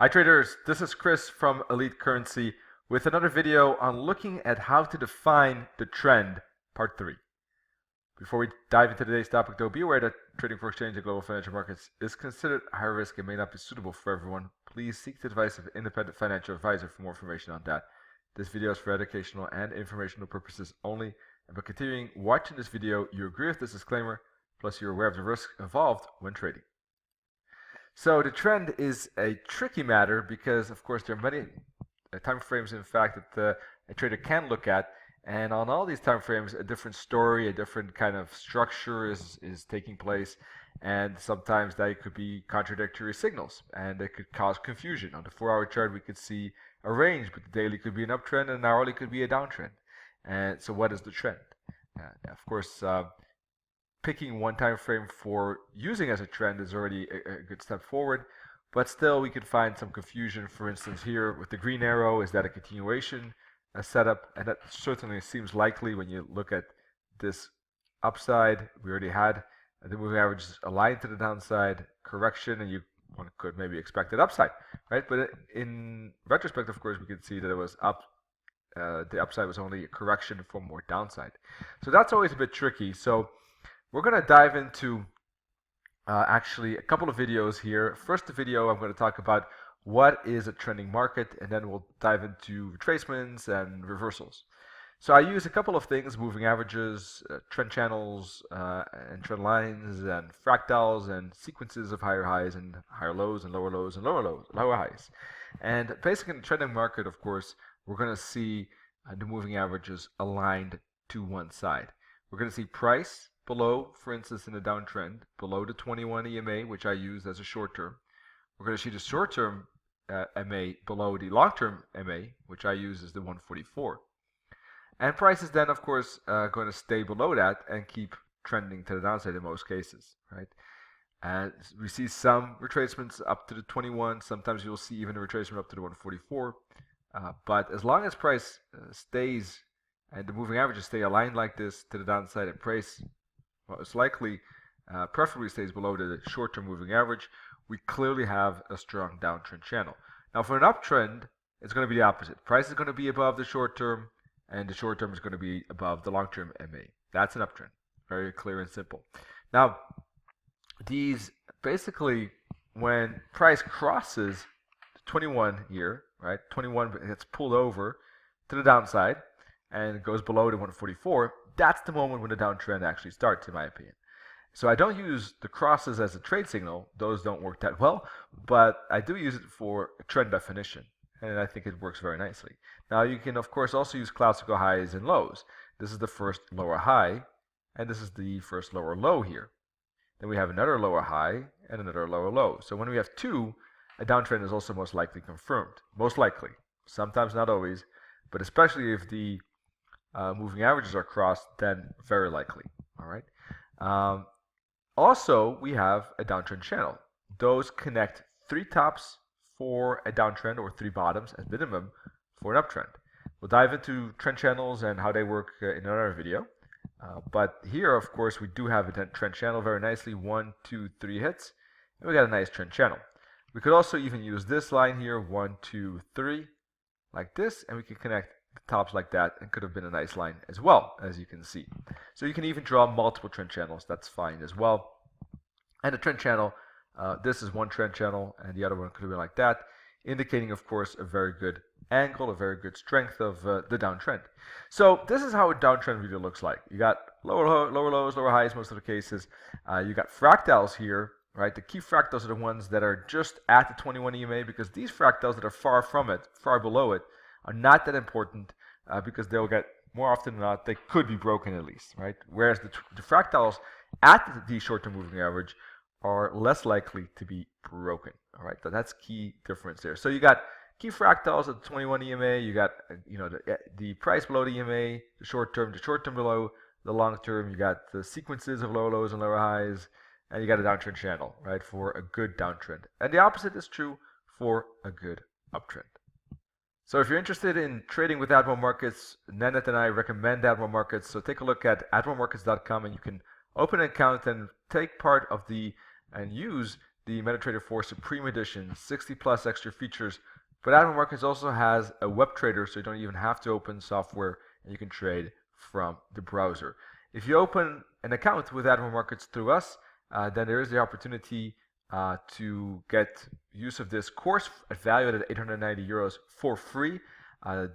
Hi traders, this is Chris from Elite Currency with another video on looking at how to define the trend, part 3. Before we dive into today's topic though, be aware that trading for exchange and global financial markets is considered high risk and may not be suitable for everyone. Please seek the advice of an independent financial advisor for more information on that. This video is for educational and informational purposes only, and by continuing watching this video, you agree with this disclaimer, plus you're aware of the risks involved when trading. So the trend is a tricky matter because, of course, there are many time frames, in fact, that a trader can look at, and on all these time frames, a different story, a different kind of structure is taking place, and sometimes that could be contradictory signals, and it could cause confusion. On the 4-hour chart, we could see a range, but the daily could be an uptrend, and an hourly could be a downtrend. And so, what is the trend? Of course. Picking one time frame for using as a trend is already a good step forward, but still we could find some confusion. For instance, here with the green arrow, is that a continuation, a setup? And that certainly seems likely when you look at this upside. We already had the moving average aligned to the downside, correction, and one could maybe expect an upside, right? But in retrospect, of course, we could see that it was up. The upside was only a correction for more downside. So that's always a bit tricky. So we're going to dive into actually a couple of videos here. First video, I'm going to talk about what is a trending market, and then we'll dive into retracements and reversals. So I use a couple of things: moving averages, trend channels, and trend lines, and fractals, and sequences of higher highs and higher lows, and lower lows and lower highs. And basically in the trending market, of course, we're going to see the moving averages aligned to one side. We're going to see price below, for instance, in a downtrend, below the 21 EMA, which I use as a short term. We're going to see the short term MA below the long term MA, which I use as the 144. And price is then, of course, going to stay below that and keep trending to the downside in most cases, right? And we see some retracements up to the 21. Sometimes you'll see even a retracement up to the 144. But as long as price stays and the moving averages stay aligned like this to the downside, and price most likely preferably stays below the short-term moving average, we clearly have a strong downtrend channel. Now for an uptrend, it's going to be the opposite. Price is going to be above the short-term, and the short-term is going to be above the long-term MA. That's an uptrend. Very clear and simple. Now, these basically, when price crosses 21 here, right, 21 gets pulled over to the downside and goes below the 144, that's the moment when the downtrend actually starts, in my opinion. So I don't use the crosses as a trade signal. Those don't work that well, but I do use it for a trend definition, and I think it works very nicely. Now you can, of course, also use classical highs and lows. This is the first lower high, and this is the first lower low here. Then we have another lower high and another lower low. So when we have two, a downtrend is also most likely confirmed. Most likely. Sometimes not always, but especially if the moving averages are crossed, then very likely. All right. Also, we have a downtrend channel. Those connect 3 tops for a downtrend or 3 bottoms as minimum for an uptrend. We'll dive into trend channels and how they work in another video. But here, of course, we do have a trend channel very nicely. 1, 2, 3 hits, and we got a nice trend channel. We could also even use this line here, 1, 2, 3, like this, and we can connect the tops like that, and could have been a nice line as well, as you can see. So you can even draw multiple trend channels. That's fine as well. And the trend channel, this is one trend channel, and the other one could have been like that, indicating, of course, a very good angle, a very good strength of the downtrend. So this is how a downtrend really looks like. You got lower lows, lower highs, most of the cases. You got fractals here, right? The key fractals are the ones that are just at the 21 EMA, because these fractals that are far from it, far below it, are not that important because they'll get, more often than not, they could be broken at least, right? Whereas the fractals at the short-term moving average are less likely to be broken, all right? So that's key difference there. So you got key fractals at the 21 EMA, you got the price below the EMA, the short-term below the long-term, you got the sequences of lower lows and lower highs, and you got a downtrend channel, right, for a good downtrend. And the opposite is true for a good uptrend. So if you're interested in trading with Admiral Markets, Nanette and I recommend Admiral Markets. So take a look at admiralmarkets.com, and you can open an account and take part of and use the MetaTrader 4 Supreme Edition, 60 plus extra features. But Admiral Markets also has a web trader, so you don't even have to open software, and you can trade from the browser. If you open an account with Admiral Markets through us, then there is the opportunity to get use of this course valued at 890 euros for free.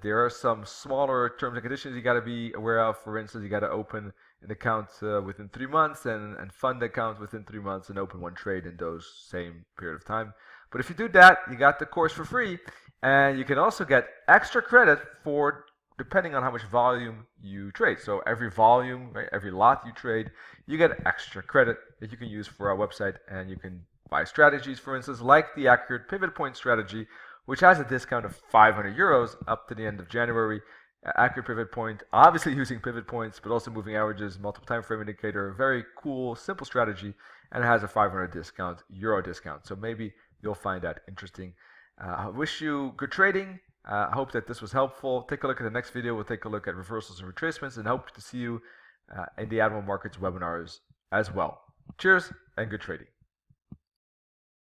There are some smaller terms and conditions you got to be aware of. For instance, you got to open an account within 3 months and fund the account within 3 months and open one trade in those same period of time. But if you do that, you got the course for free, and you can also get extra credit for depending on how much volume you trade. So every volume, right, every lot you trade, you get extra credit that you can use for our website, and you can buy strategies, for instance, like the accurate pivot point strategy, which has a discount of 500 euros up to the end of January. Accurate pivot point, obviously using pivot points, but also moving averages, multiple time frame indicator, very cool, simple strategy, and it has a 500 euro discount. So maybe you'll find that interesting. I wish you good trading. I hope that this was helpful. Take a look at the next video. We'll take a look at reversals and retracements, and hope to see you in the Admiral Markets webinars as well. Cheers and good trading.